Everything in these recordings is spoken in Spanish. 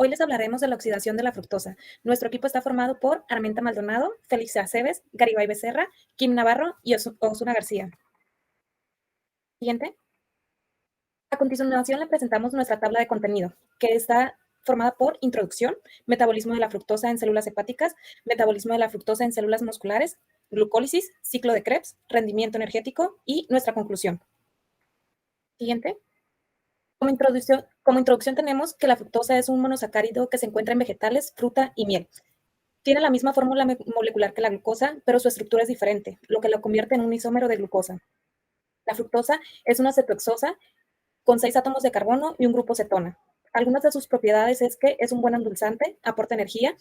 Hoy les hablaremos de la oxidación de la fructosa. Nuestro equipo está formado por Armenta Maldonado, Félix Aceves, Garibay Becerra, Kim Navarro y Osuna García. Siguiente. A continuación le presentamos nuestra tabla de contenido, que está formada por introducción, metabolismo de la fructosa en células hepáticas, metabolismo de la fructosa en células musculares, glucólisis, ciclo de Krebs, rendimiento energético y nuestra conclusión. Siguiente. Como introducción tenemos que la fructosa es un monosacárido que se encuentra en vegetales, fruta y miel. Tiene la misma fórmula molecular que la glucosa, pero su estructura es diferente, lo que la convierte en un isómero de glucosa. La fructosa es una cetohexosa con 6 átomos de carbono y un grupo cetona. Algunas de sus propiedades es que es un buen endulzante, aporta energía,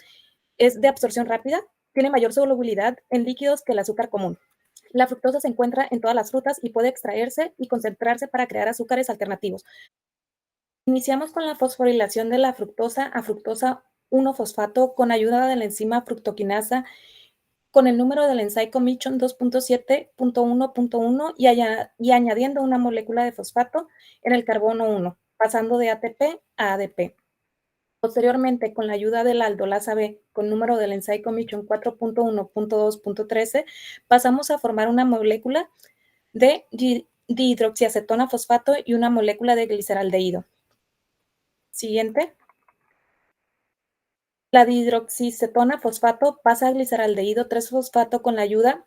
es de absorción rápida, tiene mayor solubilidad en líquidos que el azúcar común. La fructosa se encuentra en todas las frutas y puede extraerse y concentrarse para crear azúcares alternativos. Iniciamos con la fosforilación de la fructosa a fructosa 1-fosfato con ayuda de la enzima fructoquinasa con el número del ensayo Mission 2.7.1.1 y añadiendo una molécula de fosfato en el carbono 1, pasando de ATP a ADP. Posteriormente, con la ayuda de la aldolasa B con número del ensayo Mission 4.1.2.13, pasamos a formar una molécula de dihidroxiacetona fosfato y una molécula de gliceraldehído. Siguiente. La dihidroxicetona fosfato pasa a gliceraldehído 3-fosfato con la ayuda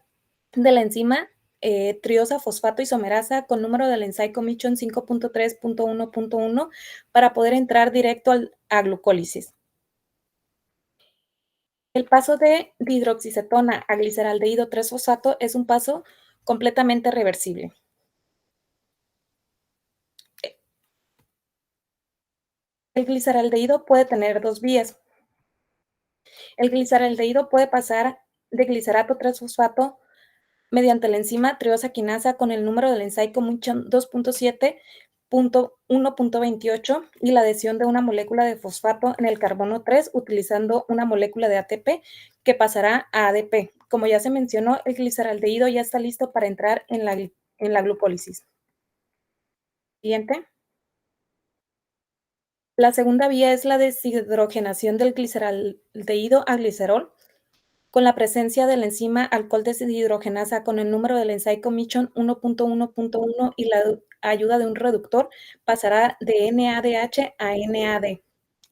de la enzima triosa fosfato isomerasa con número del ensayo Mission 5.3.1.1 para poder entrar directo a glucólisis. El paso de dihidroxicetona a gliceraldehído 3-fosfato es un paso completamente reversible. El gliceraldehído puede tener dos vías. El gliceraldehído puede pasar de glicerato 3-fosfato mediante la enzima triosa quinasa con el número del ensayo Mission 2.7.1.28 y la adhesión de una molécula de fosfato en el carbono 3 utilizando una molécula de ATP que pasará a ADP. Como ya se mencionó, el gliceraldehído ya está listo para entrar en la glucólisis. Siguiente. La segunda vía es la deshidrogenación del gliceraldehído a glicerol con la presencia de la enzima alcohol deshidrogenasa con el número del ensayo Mission 1.1.1 y la ayuda de un reductor pasará de NADH a NAD.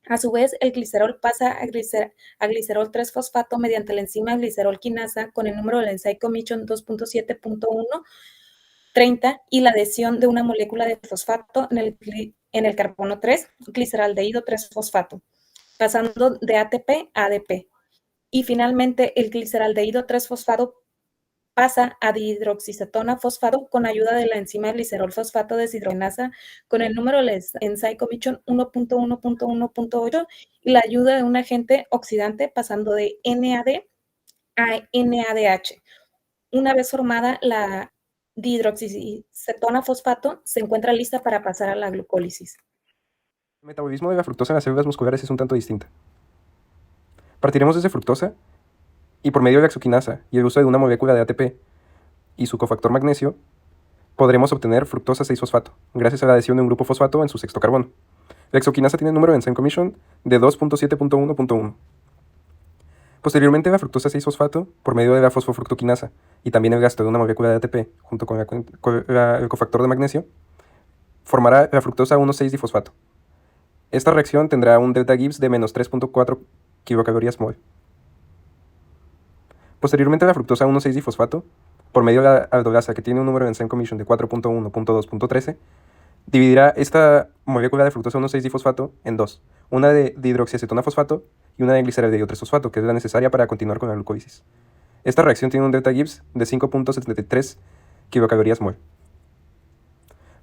A su vez, el glicerol pasa a glicerol 3-fosfato mediante la enzima glicerol quinasa con el número del ensayo Mission 2.7.1.30 y la adhesión de una molécula de fosfato en el carbono 3, gliceraldehído 3-fosfato, pasando de ATP a ADP. Y finalmente, el gliceraldehído 3-fosfato pasa a dihidroxicetona fosfato con ayuda de la enzima glicerol fosfato deshidrogenasa con el número del ensayo Mission 1.1.1.8 y la ayuda de un agente oxidante pasando de NAD a NADH. Una vez formada la dihidroxicetona fosfato, se encuentra lista para pasar a la glucólisis. El metabolismo de la fructosa en las células musculares es un tanto distinto. Partiremos desde fructosa y por medio de la exoquinasa y el uso de una molécula de ATP y su cofactor magnesio, podremos obtener fructosa 6-fosfato, gracias a la adhesión de un grupo fosfato en su sexto carbono. La exoquinasa tiene el número de ensayo Mission de 2.7.1.1. Posteriormente, la fructosa 6-fosfato, por medio de la fosfofructoquinasa y también el gasto de una molécula de ATP junto con el cofactor de magnesio, formará la fructosa 1,6-difosfato. Esta reacción tendrá un delta Gibbs de menos 3.4 kilocalorías/mol. Posteriormente, la fructosa 1,6-difosfato, por medio de la aldolasa que tiene un número de ensayo Mission de 4.1.2.13, dividirá esta molécula de fructosa 1,6-difosfato en dos, una de dihidroxiacetona fosfato y una de gliceraldehído 3-fosfato, que es la necesaria para continuar con la glucólisis. Esta reacción tiene un delta Gibbs de 5.73 kilocalorías/mol.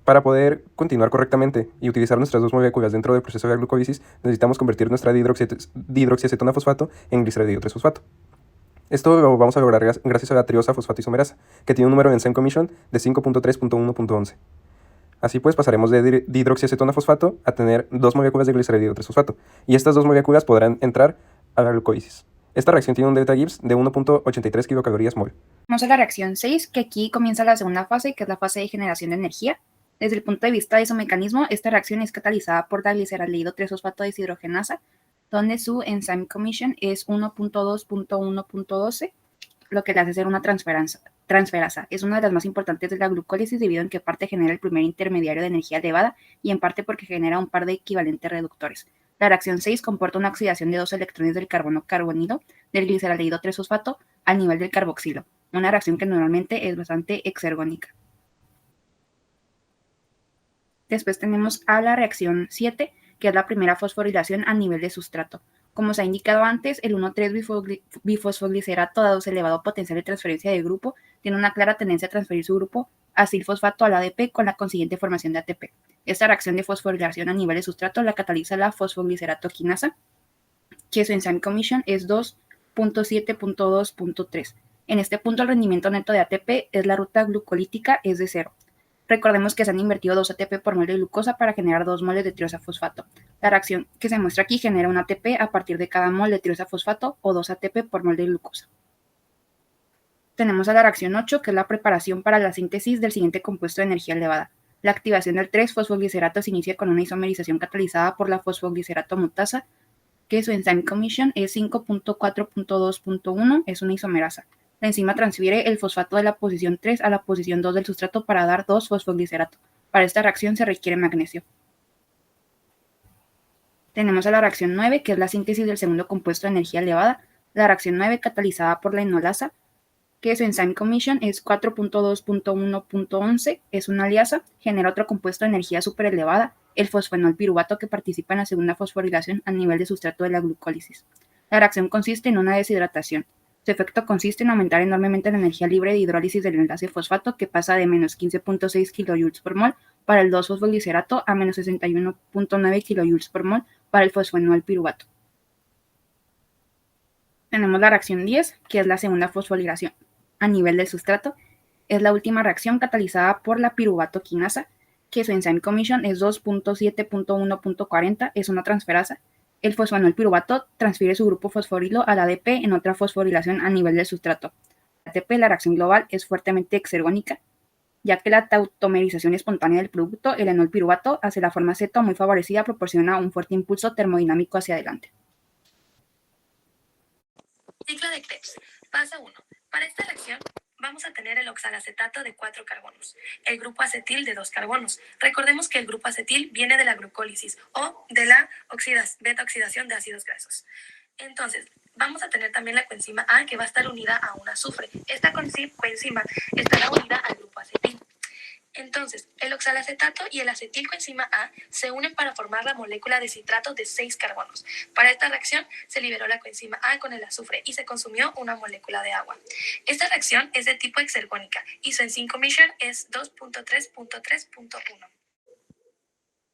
Para poder continuar correctamente y utilizar nuestras dos moléculas dentro del proceso de la glucólisis, necesitamos convertir nuestra dihidroxiacetona fosfato en gliceraldehído 3-fosfato. Esto lo vamos a lograr gracias a la triosa fosfato isomerasa, que tiene un número de ensayo Mission de 5.3.1.11. Así pues, pasaremos de dihidroxiacetona fosfato a tener dos moléculas de gliceraldehído 3-fosfato, y estas dos moléculas podrán entrar a la glucólisis. Esta reacción tiene un delta Gibbs de 1.83 kilocalorías/mol. Vamos a la reacción 6, que aquí comienza la segunda fase, que es la fase de generación de energía. Desde el punto de vista de su mecanismo, esta reacción es catalizada por la gliceraldehído 3-fosfato deshidrogenasa donde su enzyme commission es 1.2.1.12, lo que le hace ser una transferasa. Es una de las más importantes de la glucólisis debido a en que parte genera el primer intermediario de energía elevada y en parte porque genera un par de equivalentes reductores. La reacción 6 comporta una oxidación de 2 electrones del carbono carbonilo del gliceraldehído 3-fosfato al nivel del carboxilo, una reacción que normalmente es bastante exergónica. Después tenemos a la reacción 7, que es la primera fosforilación a nivel de sustrato. Como se ha indicado antes, el 1,3-bifosfoglicerato, dado su elevado potencial de transferencia de grupo, tiene una clara tendencia a transferir su grupo acil-fosfato al ADP con la consiguiente formación de ATP. Esta reacción de fosforilación a nivel de sustrato la cataliza la fosfogliceratoquinasa, que su enzyme commission es 2.7.2.3. En este punto el rendimiento neto de ATP es la ruta glucolítica es de 0. Recordemos que se han invertido 2 ATP por mol de glucosa para generar 2 moles de tirosa-fosfato. La reacción que se muestra aquí genera un ATP a partir de cada mol de tirosa-fosfato o 2 ATP por mol de glucosa. Tenemos a la reacción 8, que es la preparación para la síntesis del siguiente compuesto de energía elevada. La activación del 3-fosfoglicerato se inicia con una isomerización catalizada por la fosfoglicerato mutasa, que su enzyme commission es 5.4.2.1, es una isomerasa. La enzima transfiere el fosfato de la posición 3 a la posición 2 del sustrato para dar 2-fosfoglicerato. Para esta reacción se requiere magnesio. Tenemos a la reacción 9, que es la síntesis del segundo compuesto de energía elevada. La reacción 9, catalizada por la enolasa, que su enzyme commission es 4.2.1.11, es una aliasa, genera otro compuesto de energía súper elevada, el fosfenol piruvato, que participa en la segunda fosforilación a nivel de sustrato de la glucólisis. La reacción consiste en una deshidratación. Su efecto consiste en aumentar enormemente la energía libre de hidrólisis del enlace fosfato, que pasa de menos 15.6 kJ por mol para el 2-fosfoglicerato a menos 61.9 kJ por mol para el fosfenol piruvato. Tenemos la reacción 10, que es la segunda fosforilación a nivel del sustrato. Es la última reacción catalizada por la piruvatoquinasa, que su enzyme commission es 2.7.1.40, es una transferasa. El fosfanol piruvato transfiere su grupo fosforilo al ADP en otra fosforilación a nivel del sustrato. La ATP, la reacción global, es fuertemente exergónica, ya que la tautomerización espontánea del producto, el enol piruvato, hacia la forma ceto muy favorecida, proporciona un fuerte impulso termodinámico hacia adelante. Ciclo de Krebs. Paso 1. Para esta reacción vamos a tener el oxalacetato de 4 carbonos, el grupo acetil de 2 carbonos. Recordemos que el grupo acetil viene de la glucólisis o de la beta-oxidación de ácidos grasos. Entonces, vamos a tener también la coenzima A, que va a estar unida a un azufre. Esta coenzima estará unida al grupo acetil. Entonces, el oxalacetato y el acetilcoenzima A se unen para formar la molécula de citrato de 6 carbonos. Para esta reacción se liberó la coenzima A con el azufre y se consumió una molécula de agua. Esta reacción es de tipo exergónica y su enzyme commission es 2.3.3.1.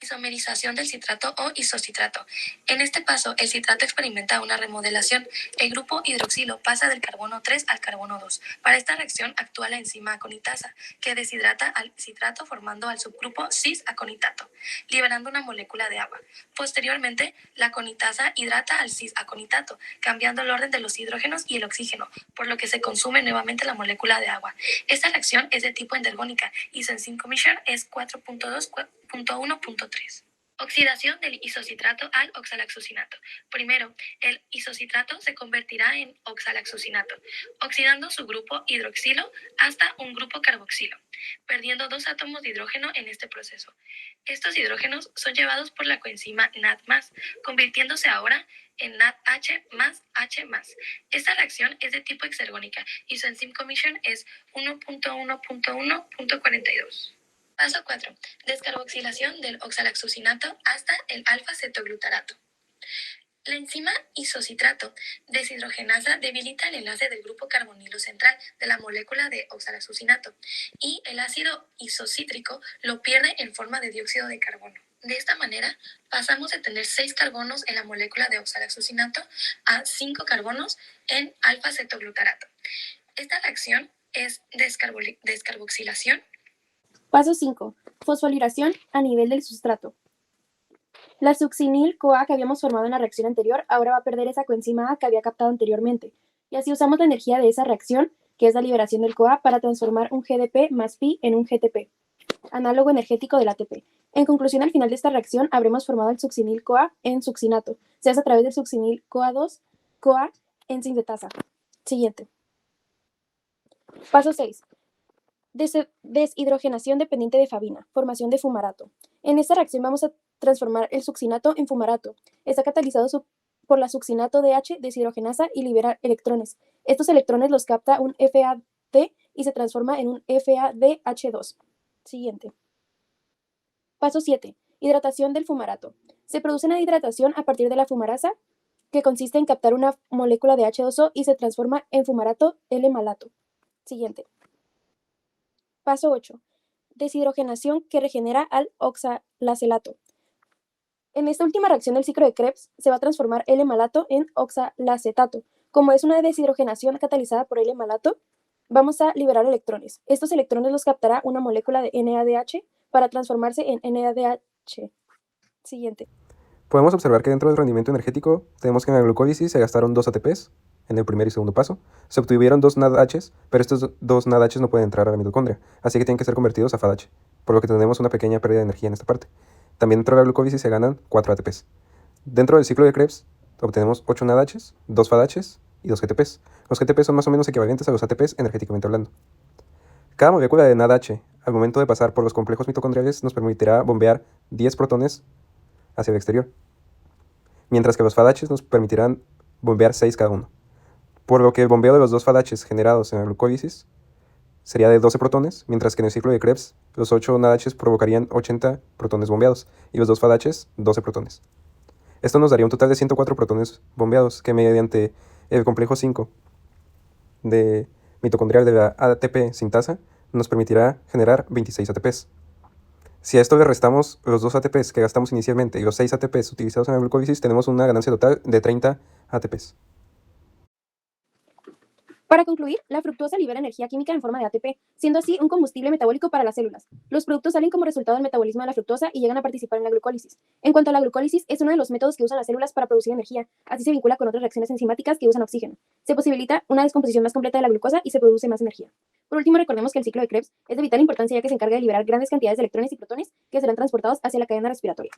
Isomerización del citrato o isocitrato. En este paso, el citrato experimenta una remodelación. El grupo hidroxilo pasa del carbono 3 al carbono 2. Para esta reacción actúa la enzima aconitasa, que deshidrata al citrato formando al subgrupo cis-aconitato, liberando una molécula de agua. Posteriormente, la aconitasa hidrata al cis-aconitato, cambiando el orden de los hidrógenos y el oxígeno, por lo que se consume nuevamente la molécula de agua. Esta reacción es de tipo endergónica y su enzyme commission es 4.2.1.3. Oxidación del isocitrato al oxalaxucinato. Primero, el isocitrato se convertirá en oxalaxucinato, oxidando su grupo hidroxilo hasta un grupo carboxilo, perdiendo 2 átomos de hidrógeno en este proceso. Estos hidrógenos son llevados por la coenzima NAD+, convirtiéndose ahora en NADH más H+. Esta reacción es de tipo exergónica y su enzyme commission es 1.1.1.42. Paso 4. Descarboxilación del oxalaxucinato hasta el alfa-cetoglutarato. La enzima isocitrato deshidrogenasa debilita el enlace del grupo carbonilo central de la molécula de oxalaxucinato y el ácido isocítrico lo pierde en forma de dióxido de carbono. De esta manera, pasamos de tener 6 carbonos en la molécula de oxalaxucinato a 5 carbonos en alfa-cetoglutarato. Esta reacción es descarboxilación. Paso 5. Fosforilación a nivel del sustrato. La succinil-CoA que habíamos formado en la reacción anterior ahora va a perder esa coenzima A que había captado anteriormente. Y así usamos la energía de esa reacción, que es la liberación del CoA, para transformar un GDP más Pi en un GTP. análogo energético del ATP. En conclusión, al final de esta reacción habremos formado el succinil-CoA en succinato. Se hace a través del succinil-CoA2-CoA en sintetasa. Siguiente. Paso 6. Deshidrogenación dependiente de Fabina, formación de fumarato. En esta reacción vamos a transformar el succinato en fumarato. Está catalizado por la succinato DH deshidrogenasa y libera electrones. Estos electrones los capta un FAD y se transforma en un FADH2. Siguiente. Paso 7. Hidratación del fumarato. Se produce una hidratación a partir de la fumarasa, que consiste en captar una molécula de H2O y se transforma en fumarato L-malato. Siguiente. Paso 8. Deshidrogenación que regenera al oxalacelato. En esta última reacción del ciclo de Krebs se va a transformar L-malato en oxalacetato. Como es una deshidrogenación catalizada por L-malato, vamos a liberar electrones. Estos electrones los captará una molécula de NADH para transformarse en NADH. Siguiente. Podemos observar que dentro del rendimiento energético tenemos que en la glucólisis se gastaron 2 ATPs en el primer y segundo paso. Se obtuvieron 2 NADHs, pero estos 2 NADHs no pueden entrar a la mitocondria, así que tienen que ser convertidos a FADH, por lo que tenemos una pequeña pérdida de energía en esta parte. También dentro de la glucólisis se ganan 4 ATPs. Dentro del ciclo de Krebs obtenemos 8 NADHs, 2 FADHs y 2 GTPs. Los GTPs son más o menos equivalentes a los ATPs energéticamente hablando. Cada molécula de NADH, al momento de pasar por los complejos mitocondriales, nos permitirá bombear 10 protones hacia el exterior, mientras que los FADHs nos permitirán bombear 6 cada uno. Por lo que el bombeo de los 2 FADHs generados en la glucólisis sería de 12 protones, mientras que en el ciclo de Krebs los 8 NADHs provocarían 80 protones bombeados y los 2 FADHs 12 protones. Esto nos daría un total de 104 protones bombeados, que mediante el complejo 5 de mitocondrial de la ATP sintasa nos permitirá generar 26 ATPs. Si a esto le restamos los 2 ATPs que gastamos inicialmente y los 6 ATPs utilizados en la glucólisis, tenemos una ganancia total de 30 ATPs. Para concluir, la fructosa libera energía química en forma de ATP, siendo así un combustible metabólico para las células. Los productos salen como resultado del metabolismo de la fructosa y llegan a participar en la glucólisis. En cuanto a la glucólisis, es uno de los métodos que usan las células para producir energía, así se vincula con otras reacciones enzimáticas que usan oxígeno. Se posibilita una descomposición más completa de la glucosa y se produce más energía. Por último, recordemos que el ciclo de Krebs es de vital importancia ya que se encarga de liberar grandes cantidades de electrones y protones que serán transportados hacia la cadena respiratoria.